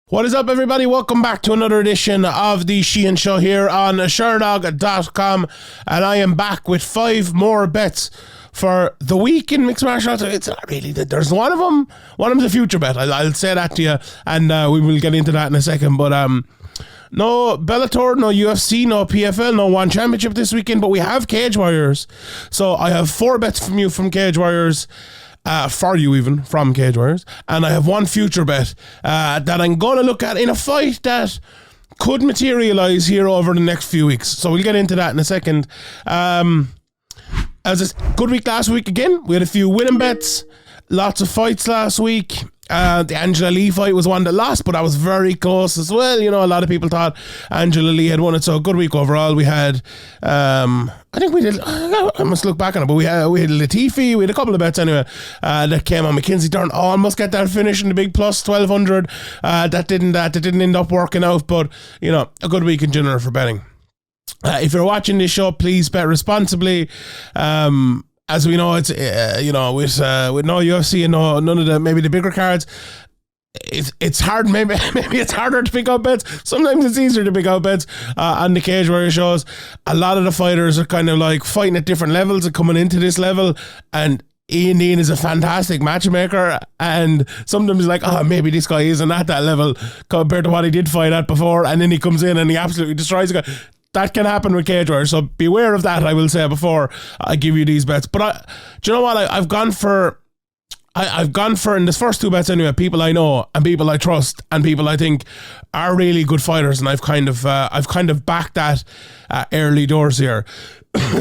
What is up, everybody? Welcome back to another edition of the Sheehan Show here on Sherdog.com, and I am back with 5 more bets for the week in mixed martial arts. It's not really that there's one of them. One of them's a future bet. I'll say that to you, and we will get into that in a second. But no Bellator, no UFC, no PFL, no One Championship this weekend. But we have Cage Warriors, so I have 4 bets from you from Cage Warriors. For you even, from Cage Warriors. And I have one future bet that I'm going to look at in a fight that could materialise here over the next few weeks. So we'll get into that in a second. As a good week last week again. We had a few winning bets. Lots of fights last week. The Angela Lee fight was one that lost, but that was very close as well. You know, a lot of people thought Angela Lee had won it, so a good week overall. We had, I think we did, I must look back on it, but we had Latifi, we had a couple of bets anyway, that came on. Mackenzie Dern almost got that finish in the big plus 1200. That didn't end up working out, but, you know, a good week in general for betting. If you're watching this show, please bet responsibly. As we know, it's with no UFC and none of the maybe the bigger cards, it's hard. Maybe it's harder to pick out bets. Sometimes it's easier to pick out bets on the Cage Warrior shows. A lot of the fighters are kind of like fighting at different levels and coming into this level, and Ian is a fantastic matchmaker, and sometimes he's like, maybe this guy isn't at that level compared to what he did fight at before, and then he comes in and he absolutely destroys the guy. That can happen with Cage Warriors, so beware of that, I will say, before I give you these bets. But do you know what? I've gone for in this first 2 bets anyway, people I know and people I trust and people I think are really good fighters, and I've kind of backed that early doors here.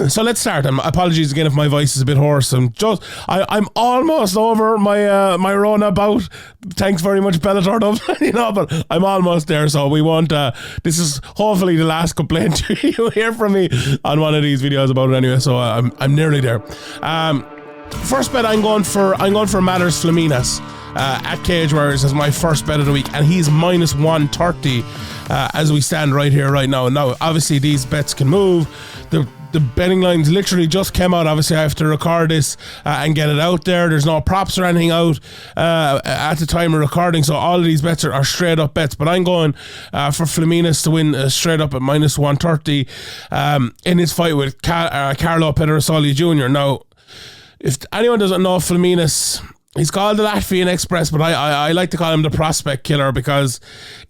So let's start. Apologies again if my voice is a bit hoarse. I'm almost over my Rona bout. Thanks very much, Bellator, but I'm almost there. So we won't. This is hopefully the last complaint you hear from me on one of these videos about it anyway. So I'm nearly there. First bet I'm going for Madars-Fleminas at Cage Warriors as my first bet of the week, and he's minus 130 as we stand right here right now. Now, obviously, these bets can move. The betting lines literally just came out. Obviously, I have to record this and get it out there. There's no props or anything out at the time of recording, so all of these bets are straight up bets. But I'm going for Fleminas to win straight up at minus 130 in his fight with Carlo Pedersoli Jr. Now, if anyone doesn't know Fleminas, he's called the Latvian Express, but I like to call him the prospect killer, because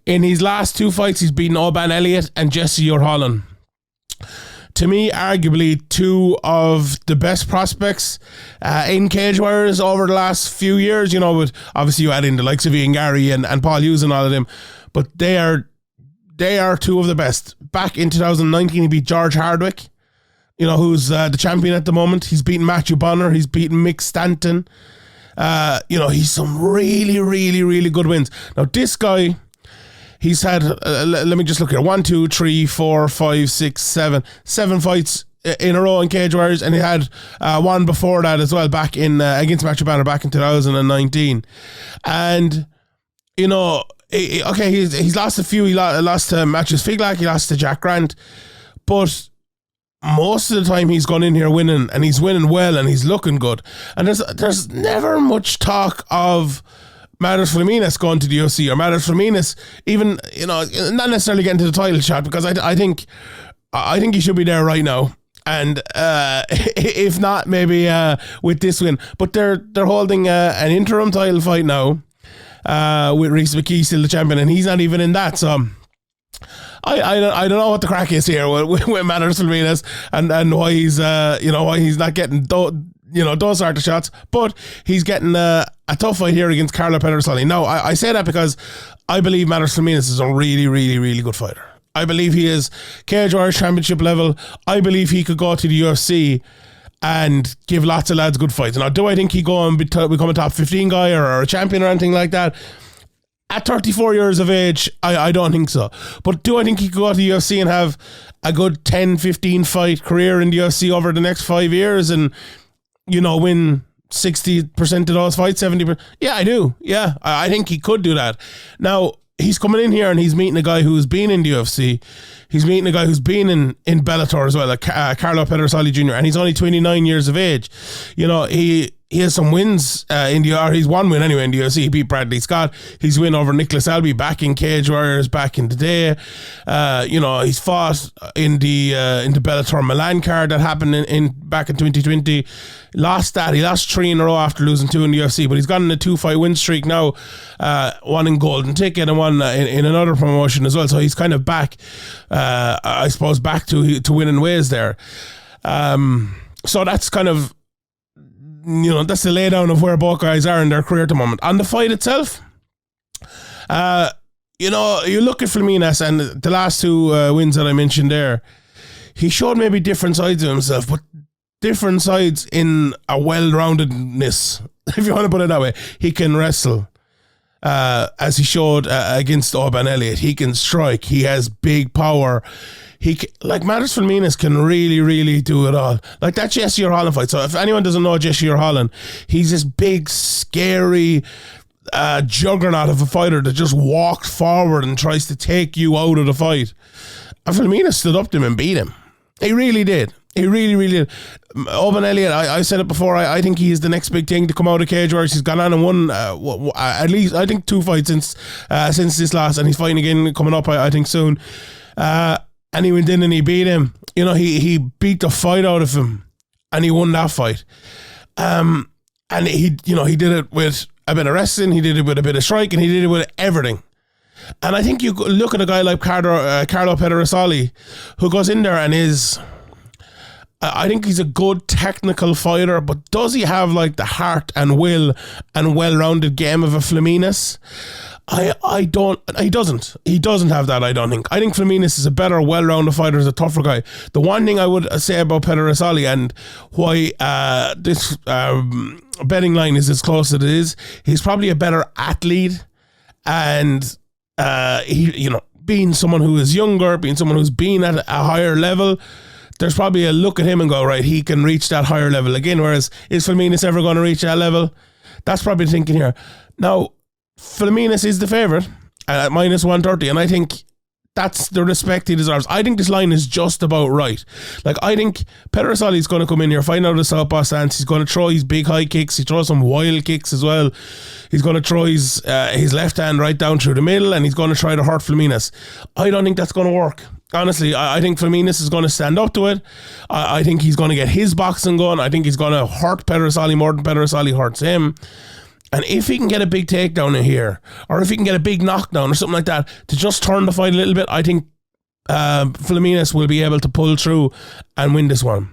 in his last 2 fights, he's beaten Oban Elliott and Jesse Urholland. To me, arguably 2 of the best prospects in Cage Warriors over the last few years. You know, with obviously you add in the likes of Ian Gary and Paul Hughes and all of them, but they are 2 of the best. Back in 2019, he beat George Hardwick, you know, who's the champion at the moment. He's beaten Matthew Bonner. He's beaten Mick Stanton. He's some really, really, really good wins. Now, this guy, he's had, let me just look here, 1, 2, 3, 4, 5, 6, 7 fights in a row in Cage Warriors, and he had one before that as well, back in against Matthew Bonner back in 2019. And, you know, he's lost a few. He lost to Matthews Figlak, he lost to Jack Grant, but most of the time he's gone in here winning, and he's winning well, and he's looking good. And there's never much talk of Madars-Fleminas going to the UFC, or Madars-Fleminas even, you know, not necessarily getting to the title shot, because I think he should be there right now. And if not, maybe with this win. But they're holding an interim title fight now with Reece McKee still the champion, and he's not even in that. So I don't know what the crack is here with Madars-Fleminas and why he's why he's not getting those sort of shots, but he's getting a tough fight here against Carlo Pedersoli. Now, I say that because I believe Madars-Fleminas is a really, really, really good fighter. I believe he is Cage Warriors championship level. I believe he could go to the UFC and give lots of lads good fights. Now, do I think he go and become a top 15 guy or a champion or anything like that? At 34 years of age, I don't think so. But do I think he could go to the UFC and have a good 10, 15 fight career in the UFC over the next 5 years and, you know, win 60% of those fights, 70%? Yeah, I do. Yeah, I think he could do that. Now, he's coming in here and he's meeting a guy who's been in the UFC. He's meeting a guy who's been in Bellator as well, like Carlo Pedersoli Jr., and he's only 29 years of age. You know, he he has some wins he's one win anyway in the UFC. He beat Bradley Scott. His win over Nicholas Alby back in Cage Warriors back in the day. He's fought in the Bellator Milan card that happened in back in 2020. Lost that. He lost 3 in a row after losing 2 in the UFC, but he's gotten a 2-fight win streak now, one in Golden Ticket and one in another promotion as well. So he's kind of back, I suppose, back to winning ways there. So that's kind of, that's the laydown of where both guys are in their career at the moment. On the fight itself, you look at Fleminas and the last 2 wins that I mentioned there, he showed maybe different sides of himself, but different sides in a well-roundedness, if you want to put it that way. He can wrestle, as he showed against Orban Elliott. He can strike. He has big power. Madars Fleminas can really, really do it all. Like that Jesse Holland fight. So if anyone doesn't know Jesse Holland, he's this big, scary juggernaut of a fighter that just walks forward and tries to take you out of the fight. And Fleminas stood up to him and beat him. He really did. He really, really did. Orban Elliott, I said it before, I think he is the next big thing to come out of Cage Warriors. He's gone on and won at least, I think, 2 fights since this last, and he's fighting again coming up, I think, soon. And he went in and he beat him. He beat the fight out of him, and he won that fight. And he did it with a bit of wrestling, he did it with a bit of striking, he did it with everything. And I think you look at a guy like Carlo Pedersoli, who goes in there and is, I think he's a good technical fighter, but does he have like the heart and will and well-rounded game of a Fleminas? He doesn't have that, I don't think. I think Fleminas is a better, well-rounded fighter, is a tougher guy. The one thing I would say about Pedersoli and why this betting line is as close as it is, he's probably a better athlete, and being someone who is younger, being someone who's been at a higher level, there's probably a look at him and go, right, he can reach that higher level again, whereas is Fleminas ever going to reach that level? That's probably thinking here. Now, Fleminas is the favourite at minus 130, and I think that's the respect he deserves. I think this line is just about right. Like, I think Pedersoli is going to come in here, find out the southpaw stance. He's going to throw his big high kicks. He throws some wild kicks as well. He's going to throw his left hand right down through the middle, and he's going to try to hurt Fleminas. I don't think that's going to work. Honestly, I think Fleminas is going to stand up to it. I think he's going to get his boxing going. I think he's going to hurt Pedersoli more than Pedersoli hurts him. And if he can get a big takedown in here, or if he can get a big knockdown or something like that to just turn the fight a little bit, I think Fleminas will be able to pull through and win this one.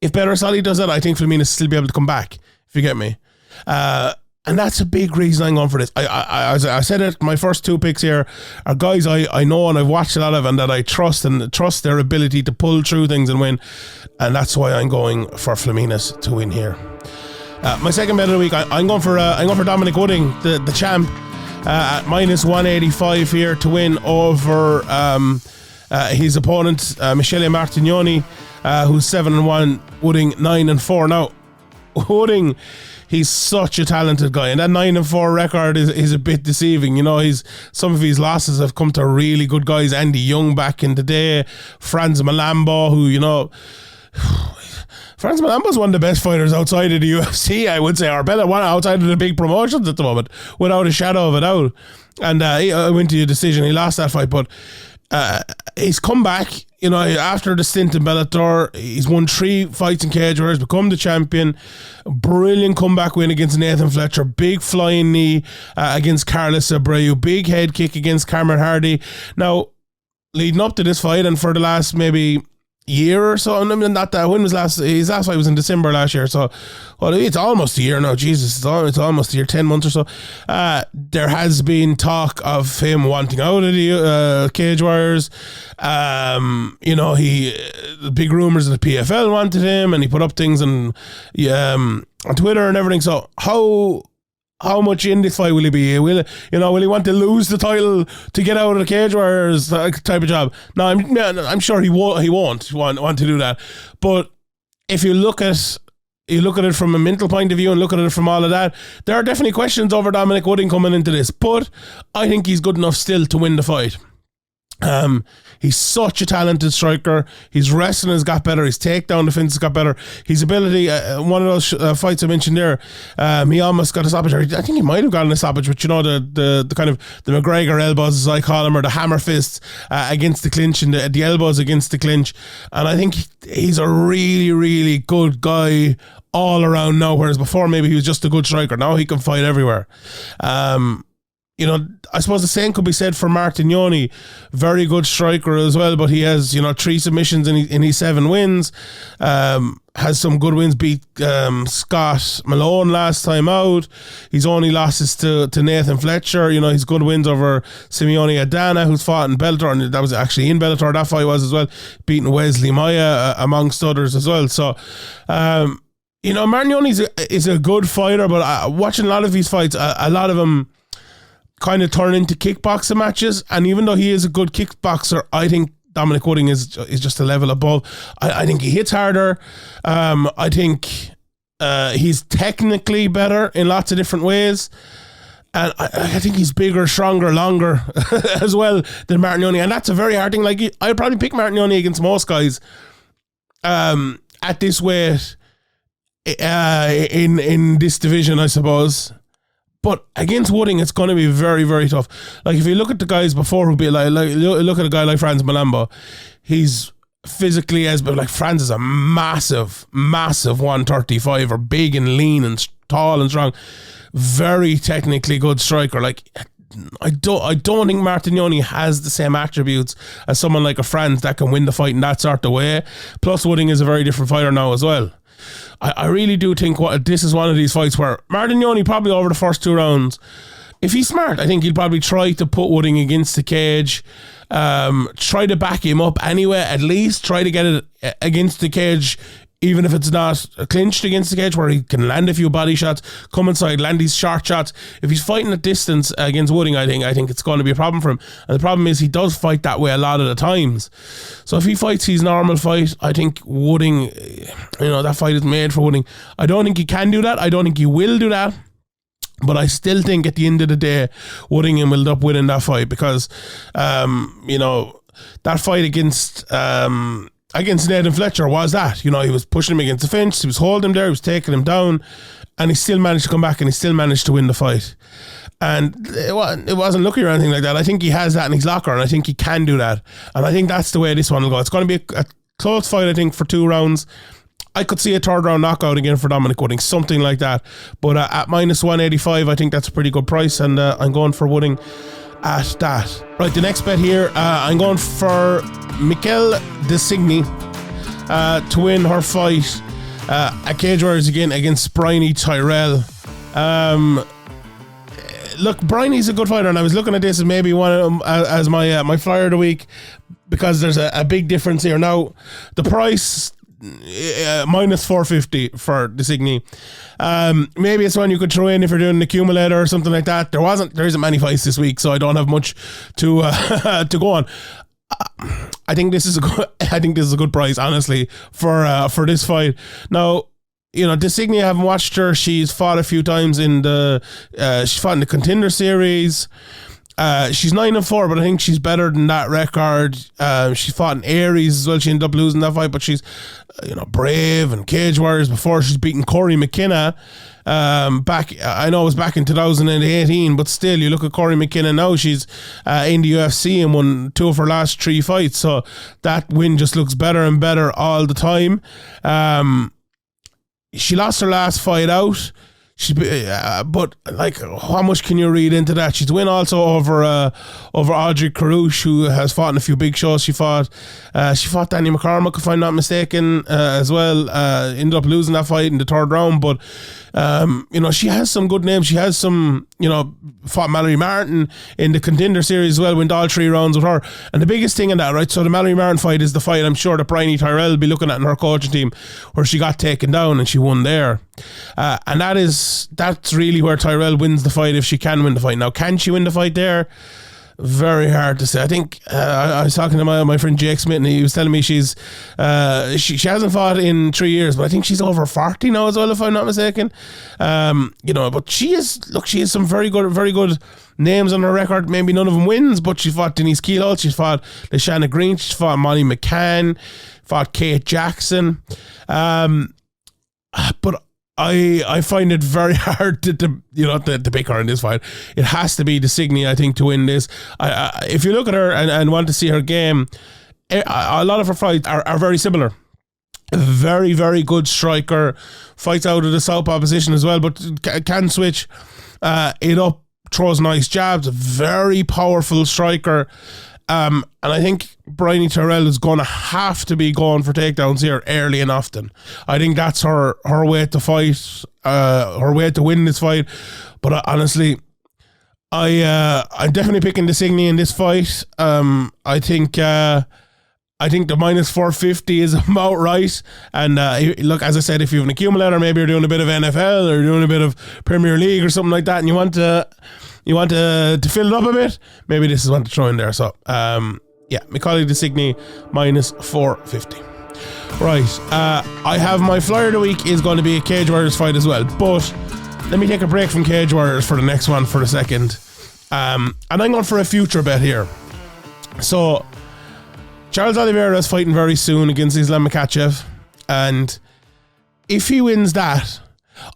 If Pedersoli does that, I think Fleminas will still be able to come back, if you get me. And that's a big reason I'm going for this. I said it, my first 2 picks here are guys I know and I've watched a lot of, and that I trust their ability to pull through things and win. And that's why I'm going for Fleminas to win here. My second bet of the week, I'm going for Dominque Wooding, the champ, at minus 185 here to win over his opponent, Michele Martignoni, who's 7-1, Wooding 9-4. Now, Wooding, he's such a talented guy, and that 9-4 record is a bit deceiving. Some of his losses have come to really good guys. Andy Young back in the day, Franz Malambo, who Franz Malambo's one of the best fighters outside of the UFC, I would say, or better one outside of the big promotions at the moment, without a shadow of a doubt. And he went to a decision. He lost that fight, but he's come back. After the stint in Bellator, he's won 3 fights in Cage Warriors, become the champion. Brilliant comeback win against Nathan Fletcher. Big flying knee against Carlos Abreu. Big head kick against Cameron Hardy. Now, leading up to this fight, and for the last maybe year or so, not that, when was his last fight was in December last year, so it's almost a year now. Jesus, it's almost a year, 10 months or so. There has been talk of him wanting out of the Cage Warriors. The big rumors that the PFL wanted him, and he put up things on Twitter and everything. So how much in this fight will he be? Will he want to lose the title to get out of the Cage Warriors type of job? No, I'm sure he won't want to do that. But if you look at it from a mental point of view and look at it from all of that, there are definitely questions over Dominque Wooding coming into this. But I think he's good enough still to win the fight. He's such a talented striker. His wrestling has got better. His takedown defense has got better. His ability, one of those fights I mentioned there, he almost got a stoppage. I think he might have gotten a stoppage, but you know, the kind of the McGregor elbows, as I call them, or the hammer fists against the clinch, and the elbows against the clinch. And I think he's a really, really good guy all around now, whereas before maybe he was just a good striker. Now he can fight everywhere. You know, I suppose the same could be said for Martignoni. Very good striker as well, but he has, you know, 3 submissions in his 7 wins. Has some good wins, beat Scott Malone last time out. His only losses to Nathan Fletcher. You know, his good wins over Simeone Adana, who's fought in Bellator, and that was actually in Bellator, that fight was as well, beating Wesley Maya, amongst others as well. So, you know, Martignoni is a good fighter, but watching a lot of these fights, a lot of them kind of turn into kickboxing matches, and even though he is a good kickboxer, I think Dominic Wooding is just a level above. I think he hits harder. I think he's technically better in lots of different ways, and I think he's bigger, stronger, longer as well than Martignoni, and that's a very hard thing. Like, I'd probably pick Martignoni against most guys at this weight in this division, I suppose. But against Wooding, it's going to be very, very tough. Like, if you look at the guys before who be like look at a guy like Franz Malambo, he's physically like Franz is a massive 135, or big and lean and tall and strong, very technically good striker. Like, I don't think Martignoni has the same attributes as someone like a Franz that can win the fight in that sort of way. Plus, Wooding is a very different fighter now as well. I really do think this is one of these fights where Martignoni probably over the first 2 rounds, if he's smart, I think he'll probably try to put Wooding against the cage, try to back him up anyway, at least try to get it against the cage, even if it's not clinched against the cage, where he can land a few body shots, come inside, land these short shots. If he's fighting at distance against Wooding, I think it's going to be a problem for him. And the problem is he does fight that way a lot of the times. So if he fights his normal fight, I think Wooding, you know, that fight is made for Wooding. I don't think he can do that. I don't think he will do that. But I still think at the end of the day, Wooding will end up winning that fight, because, you know, that fight against Nathan Fletcher was that. You know, he was pushing him against the fence, he was holding him there, he was taking him down, and he still managed to come back and he still managed to win the fight. And it wasn't lucky or anything like that. I think he has that in his locker, and I think he can do that. And I think that's the way this one will go. It's going to be a close fight, I think, for 2 rounds. I could see a 3rd round knockout again for Dominic Wooding, something like that. But at minus 185, I think that's a pretty good price, and I'm going for Wooding at that. Right, the next bet here, I'm going for Michele DiSegni to win her fight at Cage Warriors again against Bryony Tyrell. Look, Bryony's a good fighter, and I was looking at this as maybe one of them as my flyer of the week, because there's a big difference here. Now, the price, minus 450 for DiSegni. Maybe it's one you could throw in if you're doing an accumulator or something like that. There isn't many fights this week, so I don't have much to to go on. I think this is a good price, honestly, for this fight. Now, you know, DiSegni, I haven't watched her. She's fought a few times she fought in the Contender Series. She's 9-4, but I think she's better than that record. She fought in Aries as well. She ended up losing that fight, but she's, you know, Brave and Cage Warriors before. She's beaten Corey McKenna back. I know it was back in 2018, but still, you look at Corey McKenna now. She's in the UFC and won 2 of her last 3 fights. So that win just looks better and better all the time. She lost her last fight out. But like, how much can you read into that? She's win also over Audrey Carouche, who has fought in a few big shows. She fought Danny McCormack, if I'm not mistaken, as well. Ended up losing that fight in the 3rd round, but you know, she has some good names. She has some, you know, fought Mallory Martin in the Contender Series as well, went all 3 rounds with her. And the biggest thing in that, right, so the Mallory Martin fight is the fight I'm sure that Bryony Tyrell will be looking at in her coaching team, where she got taken down and she won there. And that's really where Tyrell wins the fight, if she can win the fight. Now, can she win the fight there? Very hard to say. I think I was talking to my friend Jake Smith, and he was telling me she hasn't fought in 3 years, but I think she's over 40 now as well, if I'm not mistaken. You know, but she is some very good names on her record. Maybe none of them wins, but she fought Denise Keelholz, she fought Lashana Green, she fought Molly McCann, fought Kate Jackson. But I find it very hard to pick her in this fight. It has to be DiSegni, I think, to win this. If you look at her and want to see her game, a lot of her fights are very similar. A very, very good striker, fights out of the southpaw position as well, but can switch it up, throws nice jabs, a very powerful striker. And I think Bryony Tyrell is going to have to be going for takedowns here early and often. I think that's her way to fight, her way to win this fight. But honestly, I'm definitely picking DiSegni in this fight. I think the minus 450 is about right. And look, as I said, if you have an accumulator, maybe you're doing a bit of NFL or you're doing a bit of Premier League or something like that, and you want to fill it up a bit, maybe this is one to throw in there. So, Micol DiSegni minus 450. Right, I have my flyer of the week is going to be a Cage Warriors fight as well, but let me take a break from Cage Warriors for the next one for a second. And I'm going for a future bet here. So, Charles Oliveira is fighting very soon against Islam Makhachev, and if he wins that,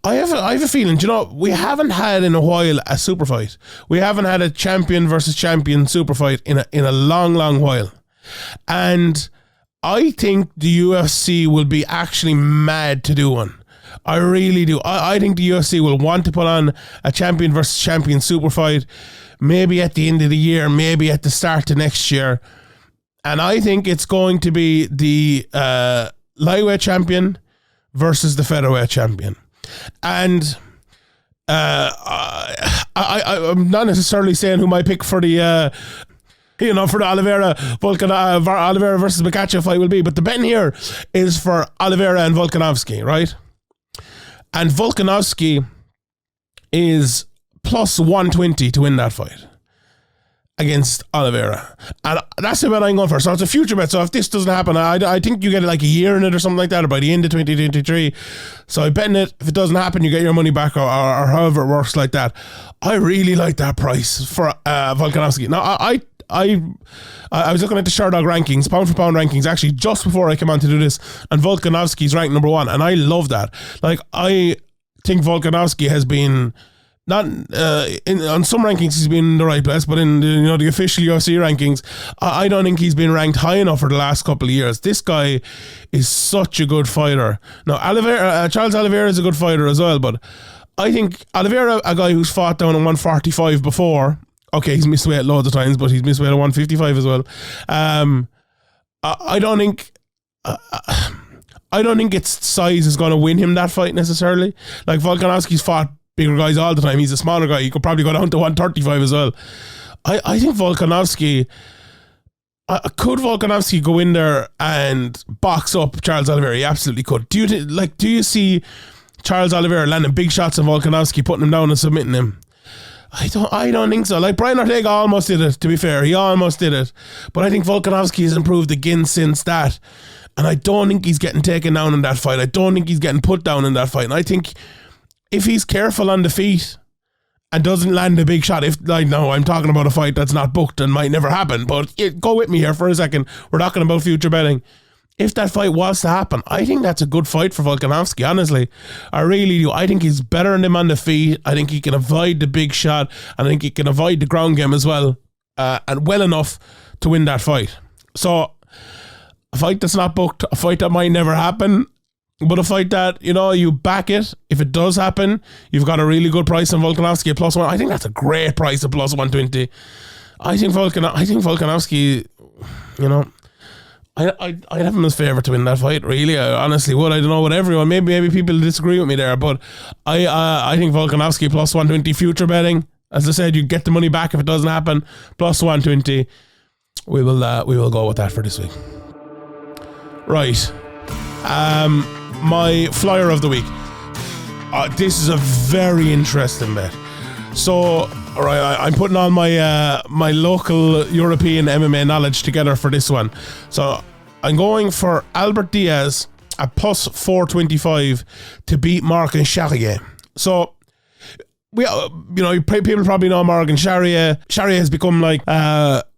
I have a feeling, we haven't had in a while a super fight. We haven't had a champion versus champion super fight in a long, long while. And I think the UFC will be actually mad to do one. I really do. I think the UFC will want to put on a champion versus champion super fight, maybe at the end of the year, maybe at the start of next year. And I think it's going to be the lightweight champion versus the featherweight champion. And I'm not necessarily saying who my pick for the for the Oliveira versus Makhachev fight will be, but the betting here is for Oliveira and Volkanovski, right? And Volkanovski is plus 120 to win that fight against Oliveira, and that's the bet I'm going for. So it's a future bet. So if this doesn't happen, I think you get like a year in it or something like that, or by the end of 2023. So I'm betting it. If it doesn't happen, you get your money back, or however it works like that. I really like that price for Volkanovski. Now I was looking at the Sherdog rankings, pound for pound rankings, actually just before I came on to do this, and Volkanovski's ranked number 1, and I love that. Like, I think Volkanovski has been not on some rankings he's been in the right place, but in the official UFC rankings, I don't think he's been ranked high enough for the last couple of years. This guy is such a good fighter. Now Charles Oliveira is a good fighter as well, but I think Oliveira, a guy who's fought down at 145 before. Okay, he's missed weight loads of times, but he's missed weight at 155 as well. I don't think its size is going to win him that fight necessarily. Like, Volkanovski's fought bigger guys all the time. He's a smaller guy. He could probably go down to 135 as well. I think Volkanovski... could Volkanovski go in there and box up Charles Oliveira? He absolutely could. Do you see Charles Oliveira landing big shots on Volkanovski, putting him down and submitting him? I don't think so. Like, Brian Ortega almost did it, to be fair. He almost did it. But I think Volkanovski has improved again since that. And I don't think he's getting taken down in that fight. I don't think he's getting put down in that fight. And I think if he's careful on the feet and doesn't land a big shot, I'm talking about a fight that's not booked and might never happen, but go with me here for a second. We're talking about future betting. If that fight was to happen, I think that's a good fight for Volkanovski, honestly. I really do. I think he's better than him on the feet. I think he can avoid the big shot, and I think he can avoid the ground game as well, and well enough to win that fight. So, a fight that's not booked, a fight that might never happen, but a fight that, you back it. If it does happen, you've got a really good price on Volkanovski at +1. I think that's a great price at +120. I think Volkanovski, I'd have him as favourite to win that fight, really. I honestly would. I don't know what everyone, maybe people disagree with me there, but I think Volkanovski +120 future betting. As I said, you get the money back if it doesn't happen. +120. We will go with that for this week. Right. My flyer of the week. This is a very interesting bet. So, all right, I'm putting all my local European MMA knowledge together for this one. So, I'm going for Albert Diaz at +425 to beat Mark and Charriere. So, people probably know Morgan Charriere. Charriere has become like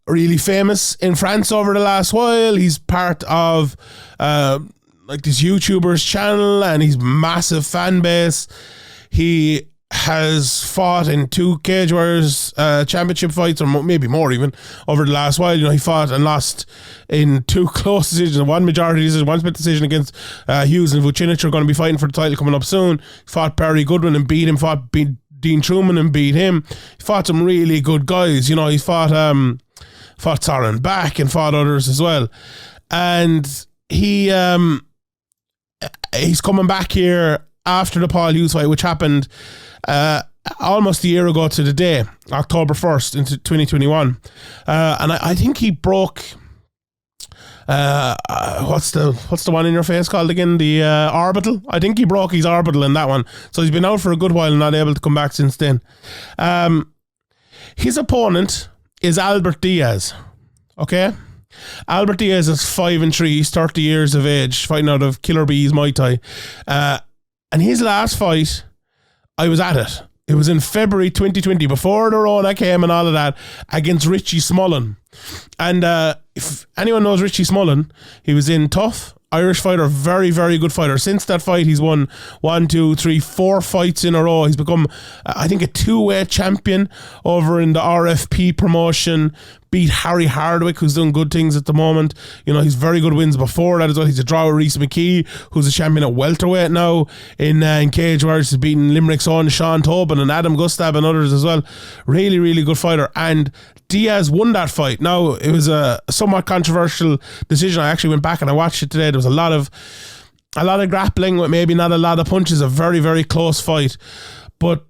really famous in France over the last while. He's part of like this YouTuber's channel, and he's massive fan base. He has fought in 2 Cage Warriors championship fights, or maybe more even, over the last while. He fought and lost in 2 close decisions, one majority decision, one split decision against Hughes and Vucinic are going to be fighting for the title coming up soon. He fought Barry Goodwin and beat him, fought Dean Truman and beat him. He fought some really good guys. He fought Soren Back and fought others as well. And he's coming back here after the Paul Hughes fight, which happened almost a year ago to the day, October 1st into 2021. And I think he broke what's the one in your face called again? The orbital. I think he broke his orbital in that one. So he's been out for a good while and not able to come back since then. His opponent is Albert Diaz. Okay? Albert Diaz is 5-3. He's 30 years of age, fighting out of Killer Bees Muay Thai. And his last fight, I was at it. It was in February 2020, before the Rona came and all of that, against Richie Smullen. And if anyone knows Richie Smullen, he was in Tough, Irish fighter, very, very good fighter. Since that fight, he's won 1, 2, 3, 4 fights in a row. He's become, I think, a 2-weight champion over in the RFP promotion. Beat Harry Hardwick, who's doing good things at the moment. He's very good wins before that as well. He's a draw with Reese McKee, who's a champion at welterweight now in Cage Warriors. He's beaten Limerick's own Sean Tobin and Adam Gustab and others as well. Really, really good fighter. And Diaz won that fight. Now, it was a somewhat controversial decision. I actually went back and I watched it today. There was a lot of grappling with maybe not a lot of punches. A very, very close fight. But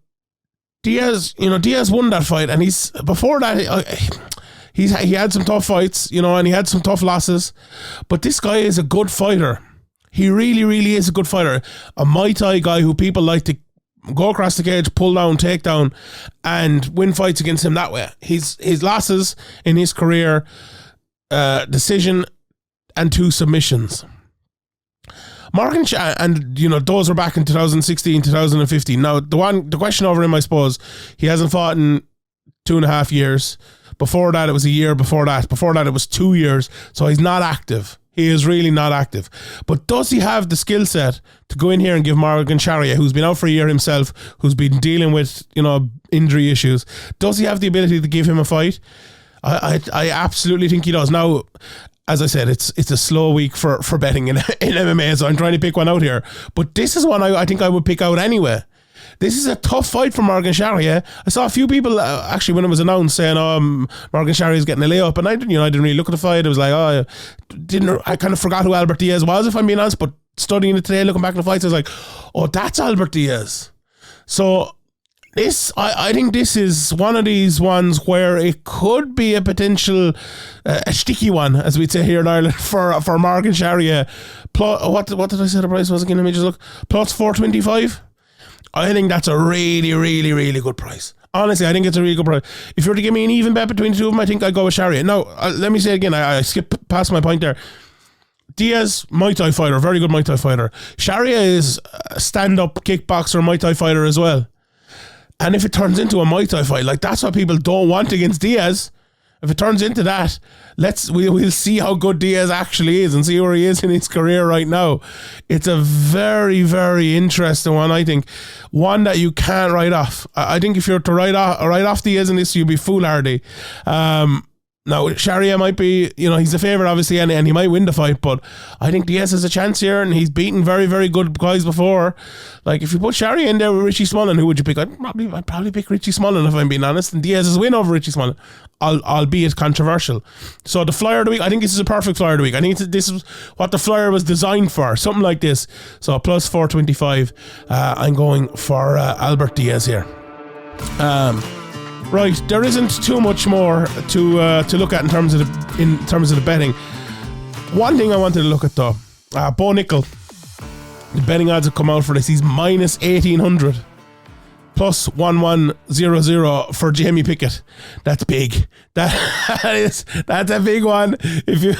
Diaz won that fight, and before that, he had some tough fights, and he had some tough losses. But this guy is a good fighter. He really, really is a good fighter. A Muay Thai guy who people like to go across the cage, pull down, take down, and win fights against him that way. His losses in his career, decision and 2 submissions. Morgan, and those were back in 2016, 2015. Now, the question over him, I suppose, he hasn't fought in 2.5 years. Before that, it was a year. Before that, it was 2 years. So he's not active. He is really not active. But does he have the skill set to go in here and give Morgan Charriere, who's been out for a year himself, who's been dealing with, injury issues, does he have the ability to give him a fight? I absolutely think he does. Now, as I said, it's a slow week for betting in MMA, so I'm trying to pick one out here. But this is one I think I would pick out anyway. This is a tough fight for Morgan Charriere. I saw a few people actually when it was announced saying, Morgan Charriere is getting a layup, and I didn't really look at the fight. I was like, I kind of forgot who Albert Diaz was, if I'm being honest. But studying it today, looking back at the fights, I was like, oh, that's Albert Diaz. So I think this is one of these ones where it could be a potential a sticky one, as we'd say here in Ireland, for Morgan Charriere. What did I say the price was again? Let me just look. Plus 425. I think that's a really, really, really good price. Honestly, I think it's a really good price. If you were to give me an even bet between the two of them, I think I'd go with Charriere. Now, let me say again, I skipped past my point there. Diaz, Muay Thai fighter, very good Muay Thai fighter. Charriere is a stand-up kickboxer, Muay Thai fighter as well. And if it turns into a Muay Thai fight, like that's what people don't want against Diaz. If it turns into that, we'll see how good Diaz actually is and see where he is in his career right now. It's a very, very interesting one, I think. One that you can't write off. I think if you're to write off Diaz in this, you'd be foolhardy. Now, Charriere might be, he's a favourite, obviously, and he might win the fight, but I think Diaz has a chance here, and he's beaten very, very good guys before. Like, if you put Charriere in there with Richie Smullen, who would you pick? I'd probably pick Richie Smullen, if I'm being honest, and Diaz's win over Richie Smullen, albeit controversial. So the flyer of the week, I think this is a perfect flyer of the week. I think this is what the flyer was designed for, something like this. So plus 425, I'm going for Albert Diaz here. Right, there isn't too much more to look at in terms of the betting. One thing I wanted to look at though, Bo Nickal. The betting odds have come out for this. He's minus 1800. plus 1100 for Jamie Pickett. That's big. That's a big one. If you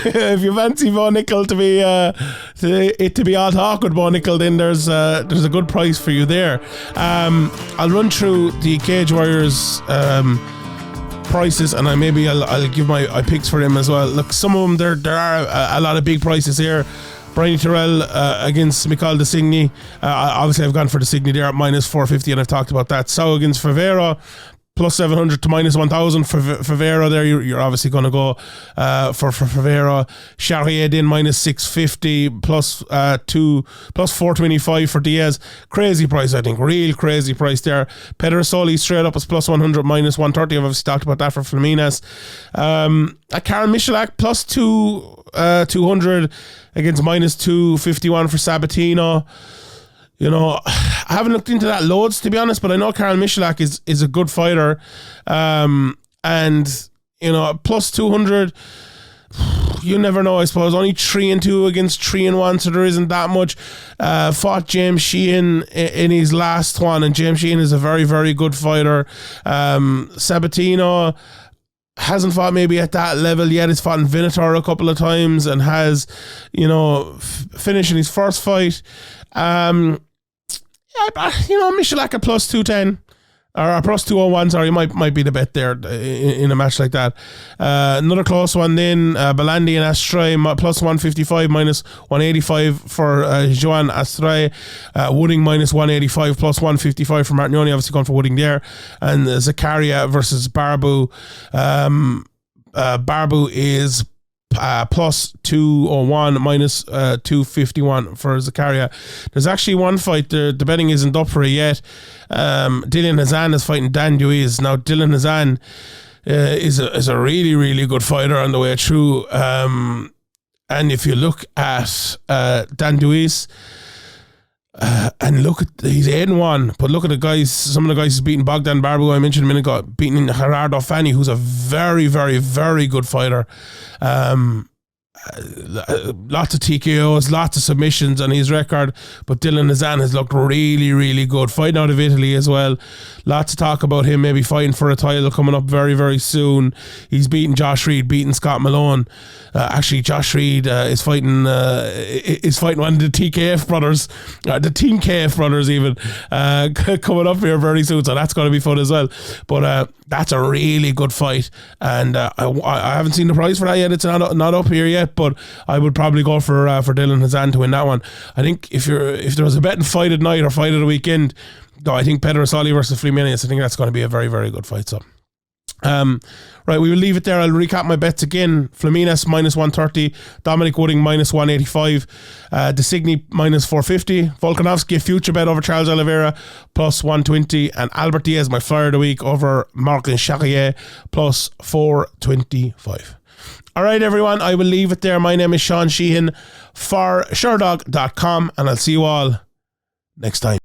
fancy Bo Nickal to be all talk with Bo Nickal, then there's a good price for you there. I'll run through the Cage Warriors prices, and I'll give my picks for them as well. Look, some of them there are a lot of big prices here. Bryony Tyrell against Micol DiSegni. Obviously, I've gone for DiSegni there at minus 450, and I've talked about that. So against Favero, plus 700 to minus 1,000 for Favero there. You're obviously going to go for Favero. Charriere in minus 650, plus 425 for Diaz. Crazy price, I think. Real crazy price there. Pedersoli straight up is plus 100, minus 130. I've obviously talked about that for Fleminas. Carlo Michele plus 200 against minus 251 for Sabatino. You know, I haven't looked into that loads, to be honest, but I know Carlo Michele is a good fighter. And, you know, plus 200, you never know, I suppose. Only 3-2 against 3-1, so there isn't that much. Fought James Sheehan in his last one, and James Sheehan is a very, very good fighter. Sabatino hasn't fought maybe at that level yet. He's fought in Bellator a couple of times and has, you know, finished in his first fight. You know, Michele at plus 210 or plus 201, sorry, might be the bet there in a match like that. Another close one then, Belandi and Astray, plus 155, minus 185 for Joan Astray. Wooding minus 185, plus 155 for Martignoni, obviously going for Wooding there. And Zakaria versus Barbu. Barbu is plus 201, minus 251 for Zakaria. There's actually one fight, the betting isn't up for it yet. Dylan Hazan is fighting Dan Duiz. Now Dylan Hazan is a really, really good fighter on the way through. And if you look at Dan Duiz, and look at, he's 8-1, but look at the guys, some of the guys he's beaten. Bogdan Barbu, I mentioned a minute ago, beating Gerardo Fanni, who's a very, very, very good fighter. Lots of TKOs, lots of submissions on his record, but Dylan Hazan has looked really, really good, fighting out of Italy as well. Lots of talk about him maybe fighting for a title coming up very, very soon. He's beaten Josh Reed, beaten Scott Malone. Actually, Josh Reed is fighting one of the TKF brothers, the Team KF brothers even, coming up here very soon, so that's going to be fun as well. But that's a really good fight, and I haven't seen the price for that yet. It's not up here yet, but I would probably go for Dylan Hazan to win that one. I think if there was a betting fight at night or fight of the weekend, I think Pedersoli versus Fleminas, I think that's going to be a very, very good fight. So right, we will leave it there. I'll recap my bets again. Fleminas minus 130, Dominque Wooding minus 185, DiSegni minus 450, Volkanovski a future bet over Charles Oliveira plus 120, and Alberth Diaz, my flyer of the week, over Martin Charriere plus 425. All right, everyone, I will leave it there. My name is Sheehan for Sherdog.com, and I'll see you all next time.